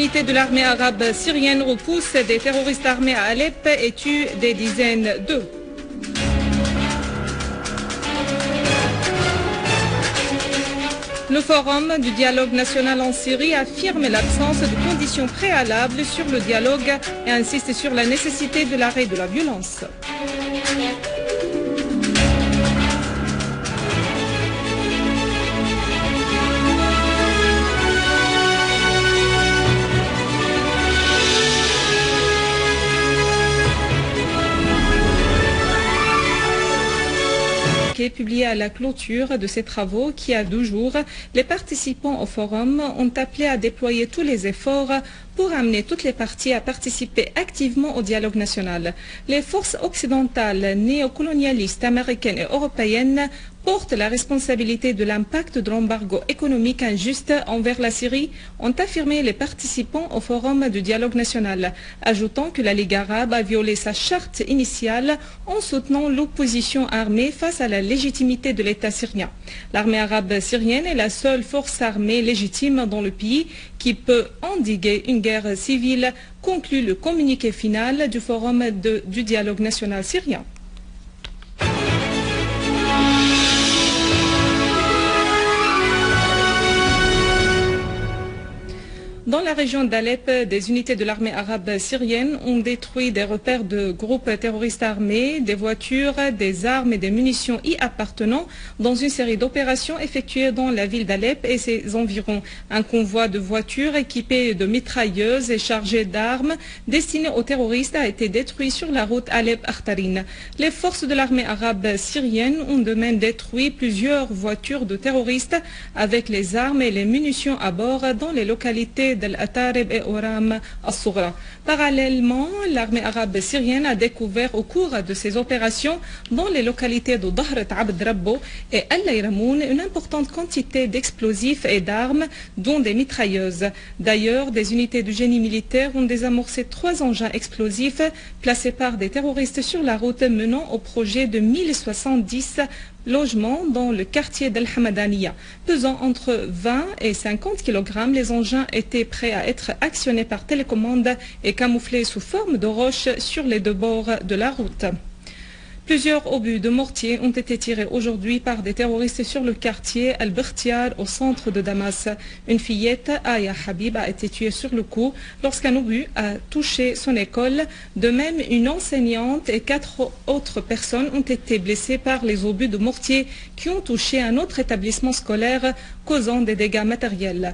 unités de l'armée arabe syrienne repoussent des terroristes armés à Alep et tuent des dizaines d'eux. Le Forum du dialogue national en Syrie affirme l'absence de conditions préalables sur le dialogue et insiste sur la nécessité de l'arrêt de la violence. Publié à la clôture de ces travaux qui a 2 jours, les participants au forum ont appelé à déployer tous les efforts pour amener toutes les parties à participer activement au dialogue national. Les forces occidentales, néocolonialistes, américaines et européennes portent la responsabilité de l'impact de l'embargo économique injuste envers la Syrie, ont affirmé les participants au forum du dialogue national, ajoutant que la Ligue arabe a violé sa charte initiale en soutenant l'opposition armée face à la légitimité de l'État syrien. L'armée arabe syrienne est la seule force armée légitime dans le pays qui peut endiguer une guerre civile, conclut le communiqué final du forum du dialogue national syrien. Dans la région d'Alep, des unités de l'armée arabe syrienne ont détruit des repères de groupes terroristes armés, des voitures, des armes et des munitions y appartenant dans une série d'opérations effectuées dans la ville d'Alep et ses environs. Un convoi de voitures équipées de mitrailleuses et chargées d'armes destinées aux terroristes a été détruit sur la route Alep-Akhtarin. Les forces de l'armée arabe syrienne ont de même détruit plusieurs voitures de terroristes avec les armes et les munitions à bord dans les localités d'Al-Atarib et Oram al-Soughra. Parallèlement, l'armée arabe syrienne a découvert au cours de ces opérations dans les localités de Dahrat Abd Rabbo et Al-Layramoun une importante quantité d'explosifs et d'armes, dont des mitrailleuses. D'ailleurs, des unités de génie militaire ont désamorcé 3 engins explosifs placés par des terroristes sur la route menant au projet de 1070 logements dans le quartier d'Al-Hamadaniya. Pesant entre 20 et 50 kg, les engins étaient prêts à être actionnés par télécommande et camouflés sous forme de roches sur les 2 bords de la route. Plusieurs obus de mortier ont été tirés aujourd'hui par des terroristes sur le quartier Al-Birtiar au centre de Damas. Une fillette, Aya Habib, a été tuée sur le coup lorsqu'un obus a touché son école. De même, une enseignante et 4 autres personnes ont été blessées par les obus de mortier qui ont touché un autre établissement scolaire, causant des dégâts matériels.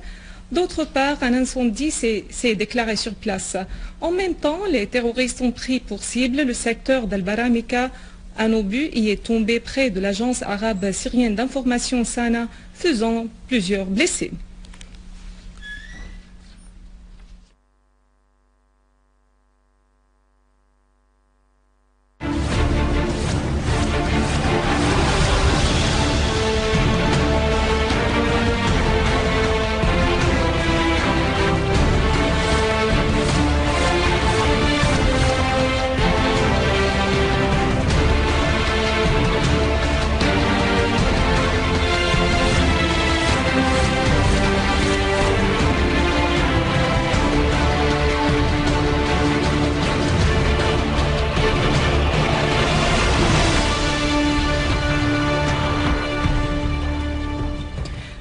D'autre part, un incendie s'est déclaré sur place. En même temps, les terroristes ont pris pour cible le secteur d'Al-Baramika. Un obus y est tombé près de l'agence arabe syrienne d'information Sana, faisant plusieurs blessés.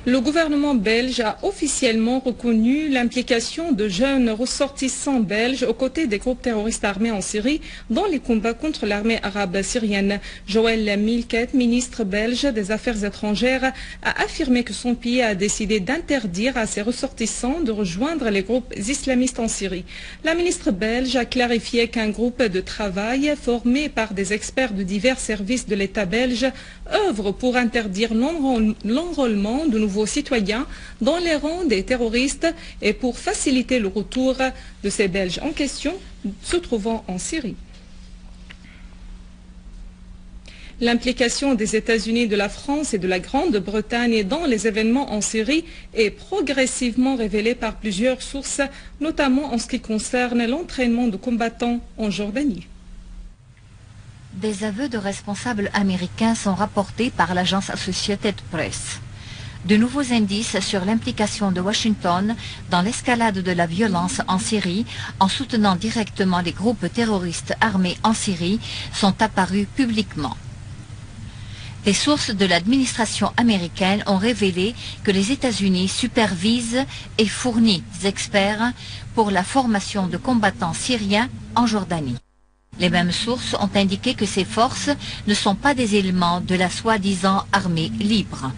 Le gouvernement belge a officiellement reconnu l'implication de jeunes ressortissants belges aux côtés des groupes terroristes armés en Syrie dans les combats contre l'armée arabe syrienne. Joël Milquet, ministre belge des Affaires étrangères, a affirmé que son pays a décidé d'interdire à ses ressortissants de rejoindre les groupes islamistes en Syrie. La ministre belge a clarifié qu'un groupe de travail formé par des experts de divers services de l'État belge œuvre pour interdire l'enrôlement de nouveaux citoyens dans les rangs des terroristes et pour faciliter le retour de ces Belges en question se trouvant en Syrie. L'implication des États-Unis, de la France et de la Grande-Bretagne dans les événements en Syrie est progressivement révélée par plusieurs sources, notamment en ce qui concerne l'entraînement de combattants en Jordanie. Des aveux de responsables américains sont rapportés par l'agence Associated Press. de nouveaux indices sur l'implication de Washington dans l'escalade de la violence en Syrie en soutenant directement les groupes terroristes armés en Syrie sont apparus publiquement. Des sources de l'administration américaine ont révélé que les États-Unis supervisent et fournissent des experts pour la formation de combattants syriens en Jordanie. Les mêmes sources ont indiqué que ces forces ne sont pas des éléments de la soi-disant armée libre.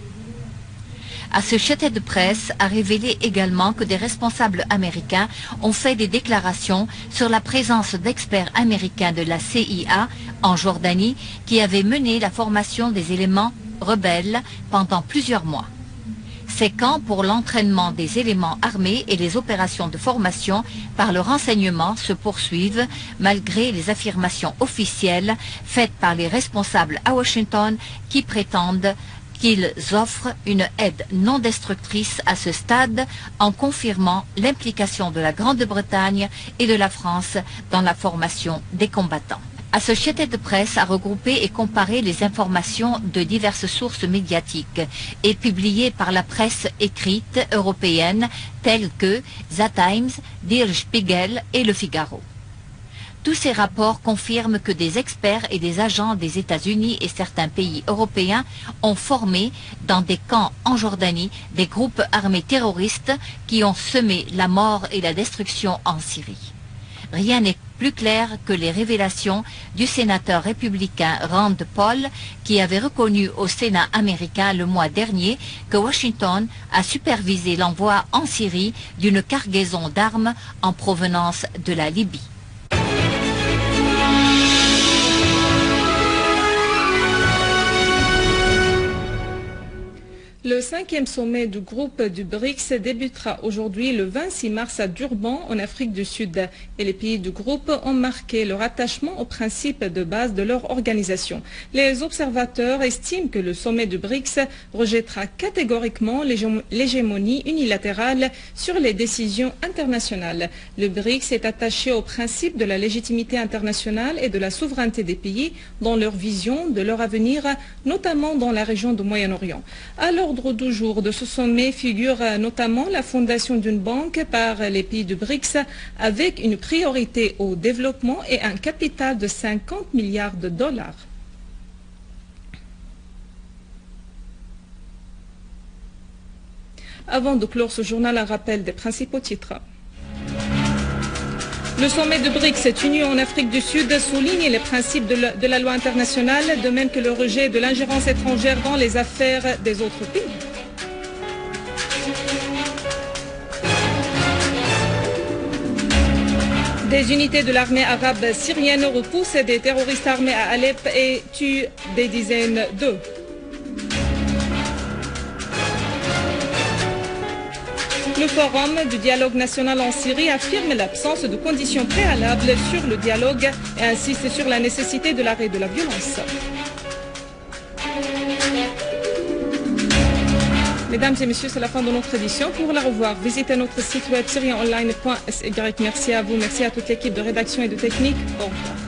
Associated Press a révélé également que des responsables américains ont fait des déclarations sur la présence d'experts américains de la CIA en Jordanie qui avaient mené la formation des éléments rebelles pendant plusieurs mois. Ces camps pour l'entraînement des éléments armés et les opérations de formation par le renseignement se poursuivent malgré les affirmations officielles faites par les responsables à Washington qui prétendent qu'ils offrent une aide non destructrice à ce stade en confirmant l'implication de la Grande-Bretagne et de la France dans la formation des combattants. Associated Press a regroupé et comparé les informations de diverses sources médiatiques et publiées par la presse écrite européenne telles que The Times, Der Spiegel et Le Figaro. Tous ces rapports confirment que des experts et des agents des États-Unis et certains pays européens ont formé dans des camps en Jordanie des groupes armés terroristes qui ont semé la mort et la destruction en Syrie. Rien n'est plus clair que les révélations du sénateur républicain Rand Paul qui avait reconnu au Sénat américain le mois dernier que Washington a supervisé l'envoi en Syrie d'une cargaison d'armes en provenance de la Libye. Le 5e sommet du groupe du BRICS débutera aujourd'hui le 26 mars à Durban, en Afrique du Sud. Et les pays du groupe ont marqué leur attachement aux principes de base de leur organisation. Les observateurs estiment que le sommet du BRICS rejettera catégoriquement l'hégémonie unilatérale sur les décisions internationales. Le BRICS est attaché aux principes de la légitimité internationale et de la souveraineté des pays dans leur vision de leur avenir, notamment dans la région du Moyen-Orient. À l'ordre du jour de ce sommet figure notamment la fondation d'une banque par les pays du BRICS avec une priorité au développement et un capital de 50 milliards de dollars. Avant de clore ce journal, un rappel des principaux titres. Le sommet de BRICS tenu en Afrique du Sud souligne les principes de la loi internationale, de même que le rejet de l'ingérence étrangère dans les affaires des autres pays. Des unités de l'armée arabe syrienne repoussent des terroristes armés à Alep et tuent des dizaines d'eux. Le Forum du dialogue national en Syrie affirme l'absence de conditions préalables sur le dialogue et insiste sur la nécessité de l'arrêt de la violence. Mesdames et messieurs, c'est la fin de notre édition. Pour la revoir, visitez notre site web syrienonline.sy. Merci à vous, merci à toute l'équipe de rédaction et de technique. Au revoir.